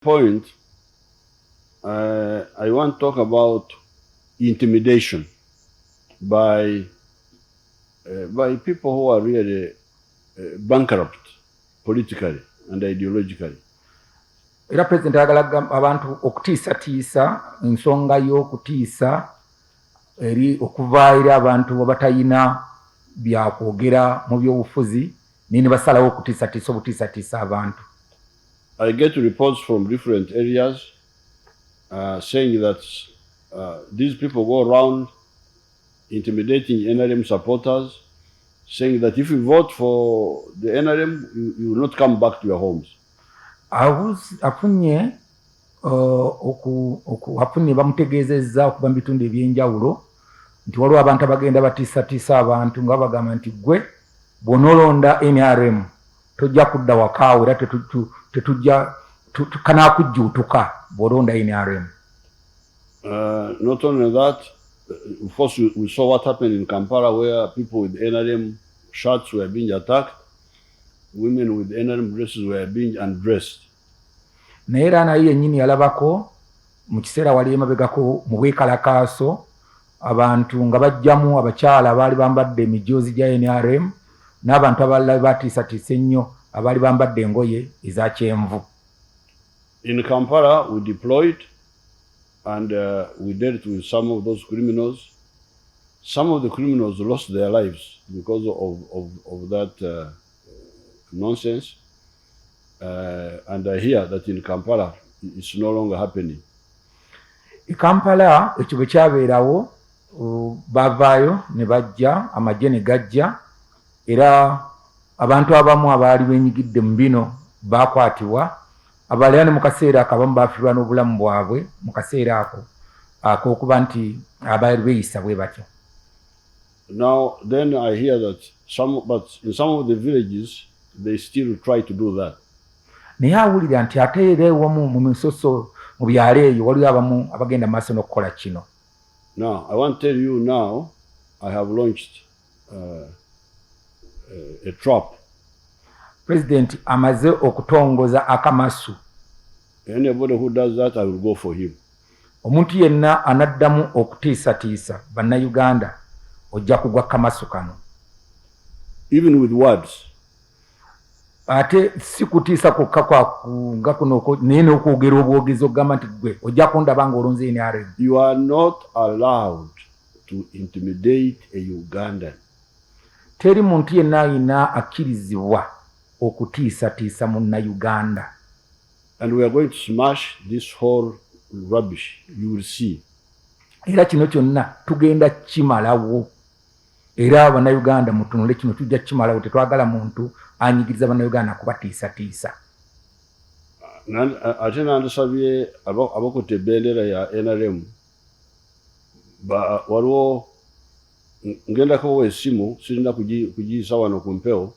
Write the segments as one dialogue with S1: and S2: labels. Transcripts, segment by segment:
S1: point, I want to talk about intimidation by people who are really bankrupt politically and ideologically.
S2: Era President agalaga abantu okutiisa ensonga y'okutiisa eri okuvaira abantu abatayina byakwogera mu by'obufuzi nini basalawo okutiisa abantu.
S1: I get reports from different areas saying that these people go around intimidating NRM supporters, saying that if you vote for the NRM, you will not come back to your homes.
S2: Afunye bamutegeezezza okuva mu bitundu ebyenjawulo nti waliwo abantu abagenda batiisatiisa abantu nga bagamba nti gwe bw'onoolonda NRM tojja kudda wakaawo era tetujja kanaakujjuutuka bw'olonda NRM.
S1: Not only that, of course, we saw what happened in Kampala where people with NRM shirts were being attacked. Women with NRM dresses were being undressed.
S2: Naye era naye yennyini yalabako mu kiseera wali emabegako mu bwekalakaaso abantu nga bajjamu abakyala abaali bambadde emijoozi gya NRM n'abantu abalala batiisatiisa ennyo abaali bambadde engoye eza kyenvu.
S1: In Kampala, we deployed and we dealt with some of those criminals. Some of the criminals lost their lives because of that nonsense. And I hear that in Kampala, it's no longer happening.
S2: In Kampala, ekyo bwe kyabeerawo bavaayo ne bajja amagye ne gajja era abantu abamu abaali benyigidde mu bino baakwatibwa abalala ne mu kaseera ako abamu baafiirwa n'obulamu bwabwe mu kaseera ako ak'okuba nti abaali beeyisa bwe batyo.
S1: Now then I hear that but in some of the villages they still try to do that.
S2: Naye awulira nti ate era ewamu mu misoso mu byalo eyo waliwo abamu abagenda mu maaso n'okukola kino.
S1: Now I want to tell you now I have launched a trap.
S2: President amaze okutongoza akamasu.
S1: Anybody who does that, I will go for him.
S2: Omuntu yenna anaddamu okutiisatiisa bannayuganda ojja kugwa kamasu kano.
S1: Even with words.
S2: Ate si kutiisa kwokka nga kuno naye n'okwogera obwogezi okugamba nti gwe ojja kundaba ng'olonze NRM.
S1: You are not allowed to intimidate a Ugandan.
S2: Teri muntu yenna alina akkirizibwa okutiisatiisa munnayuganda.
S1: And we are going to smash this whole rubbish. You will see.
S2: Era kino kyonna tugenda kimalawo. Era bannayuganda mutunule kino tujja kimalawo, tetwagala muntu anyigiriza bannayuganda kubatiisatiisa.
S1: Ate nandisabye abakutte ebendera ya NRM waliwo ngendako esimu sirina kugiyisa wano ku mpewo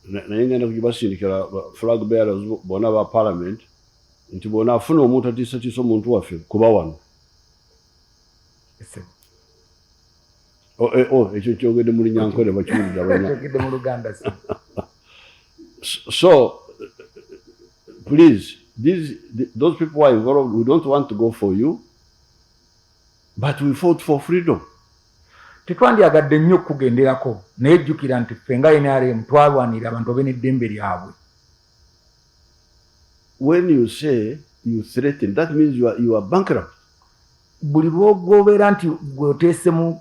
S1: naye ngenda kugibasindikira flag bearers bonna ba parliament nti bona afuna omuntu atiisatiisa omuntu waffe kuba wano. Ekyo kyogedde mu Linyankole bakiwulira abanya. So please, those people who are involved, we don't want to go for you, but we fought for freedom.
S2: Tetwandyagadde nnyo okugenderako naye jjukira nti ffe nga NRM twalwanira abantu abe n'eddembe lyabwe.
S1: When you say you threaten, that means you are bankrupt.
S2: Buli lw'ogobeera nti gweoteese mu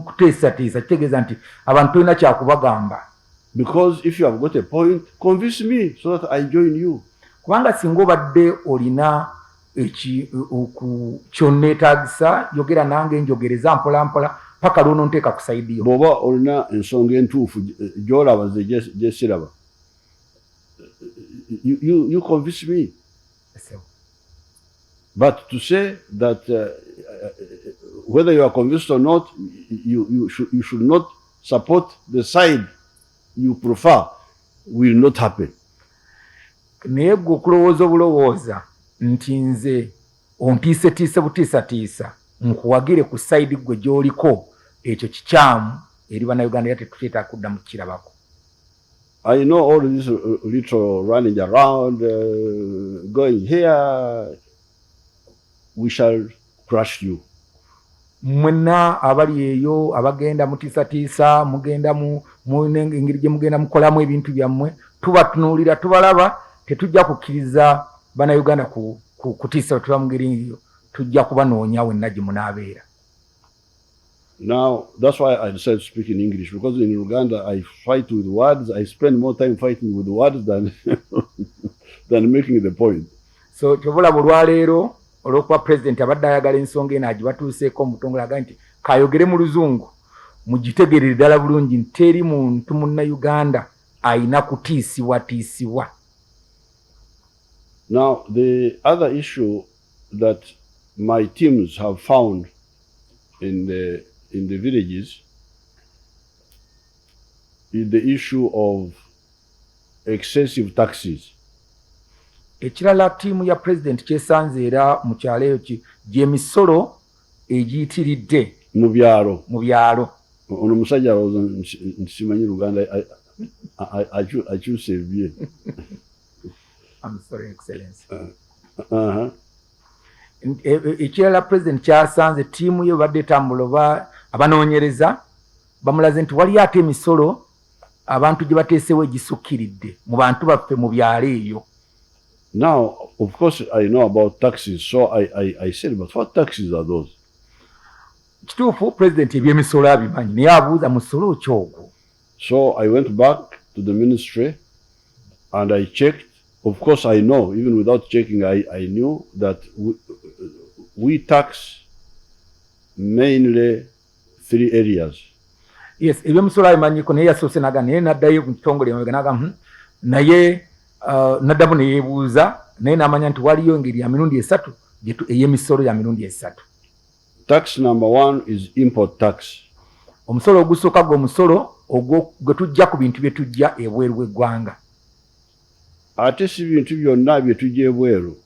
S2: kuteesatiisa kitegeeza nti abantu tolina kyakubagamba.
S1: Because if you have got a point, convince me so that I join you.
S2: Kubanga singa obadde olina kyonneetaagisa yogera nange njogereza mpola mpola paka lw'ononteeka ku sayidi yo.
S1: Bw'oba olina ensonga entuufu gy'olaba nze gye siraba. You convince me. But to say that whether you are convinced or not, you should not support the side you prefer will not happen.
S2: Naye gwe okulowooza obulowooza nti nze ontiisetiise butiisatiisa nkuwagire ku sayidi gwe gy'oliko ekyo kikyamu eri bannayuganda era tetuteetaaga kudda mu kirabako.
S1: I know all this little running around, going here. We shall crush you.
S2: Mwenna abali eyo abagenda mutiisatiisa mugenda mu engeri gye mugenda mukolamu ebintu byammwe tubatunuulira tubalaba tetujja kukkiriza bannayuganda kutiisa tuba mu ngeri eyo tujja kubanoonya wenna gye munaabeera.
S1: Now, that's why I decided to speak in English, because in Uganda I fight with words. I spend more time fighting with words than than making the point.
S2: So kyobulaba olwaleero olw'okuba president abadde ayagala ensonga eno agibatuuseeko mutongole aga nti kayogere mu luzungu mugitegerere ddala bulungi nti teri muntu munnayuganda ayina kutiisibwatiisibwa.
S1: Now, the other issue that my teams have found in the villages is the issue of excessive taxes.
S2: Ekirala ttiimu ya president kyesanze era mu kyalo eyo gy'emisolo egiyitiridde
S1: mu byalo. Ono omusajja alowooza nti simanyi Luganda akyusa ebye.
S2: I'm sorry, Excellency. Ekirala president kyasanze ttiimu ye badde etambula abanoonyereza bamulaze nti waliyo ate emisolo abantu gye bateesewo egisukkiridde mu bantu baffe mu byalo eyo.
S1: Now, of course, I know about taxes, so I said, but what taxes are those?
S2: Kituufu president ebyemisolo abimanyi naye abuuza musolo ki ogwo.
S1: So I went back to the ministry and I checked. Of course, I know, even without checking, I knew that we tax mainly 3 areas.
S2: Yes, ebyemisolo abimanyiko naye yasoose naga naye naddayo ku kitongole naga naye naddamu ne yeebuuza naye n'amanya nti waliyo engeri ya mirundi 3 ey'emisolo ya mirundi 3.
S1: Tax number 1 is import tax.
S2: Omusolo ogusooka gwe omusolo gwe tujja ku bintu bye tujja ebweru w'eggwanga.
S1: Ate si bintu byonna bye tujja ebweru.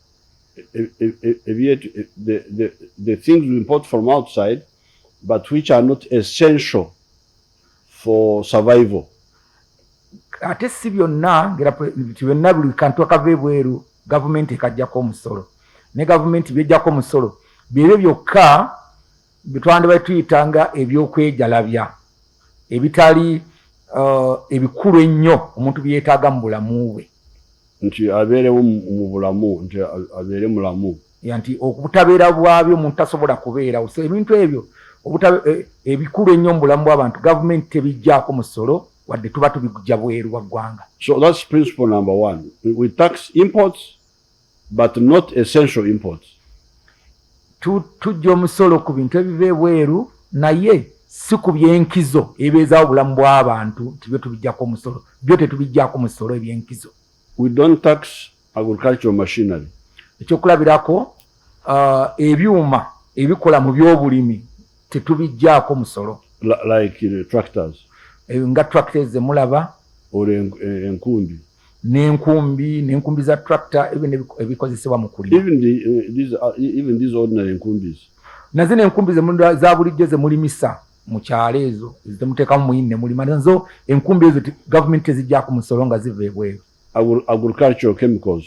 S1: The things we import from outside, but which are not essential for survival.
S2: Ate si byonna byonna buli kantu akava ebweru gavumenti ekajjako omusolo ne gavumenti byejjako omusolo byebyo byokka bitwandibadde tuyitanga ebyokwejalabya ebitali ebikulu ennyo omuntu byetaaga mu bulamu bwe
S1: nti abeerewo mu bulamu nti abeere mulamu
S2: nti okubutabeera bwabyo omuntu tasobola kubeerawo. So ebintu ebyo ebikulu ennyo mu bulamu bw'abantu gavumenti tebijjaako musolo wadde tuba tubijja bweru wa ggwanga.
S1: So that's principle number 1. We tax imports but not essential imports.
S2: Tujja omusolo ku bintu ebiva ebweru naye si ku byenkizo ebibeezaawo obulamu bw'abantu tibyo tubijjako omusolo byo tetubijjaako musolo ebyenkizo.
S1: We don't tax agricultural machinery.
S2: Ekyokulabirako ebyuma ebikola mu by'obulimi tetubijjaako musolo.
S1: Like tractors.
S2: Nga tractors zemulaba
S1: or enkumbi.
S2: N'enkumbi za tractor ebikozesebwa mu kulima.
S1: Even these ordinary enkumbis.
S2: Nazo n'enkumbi za bulijjo zemulimisa mu kyalo ezo zemuteekamu muyinne mulima nazo enkumbi ezo gavumenti tezijjaako musolo nga ziva ebweru.
S1: Agricultural chemicals.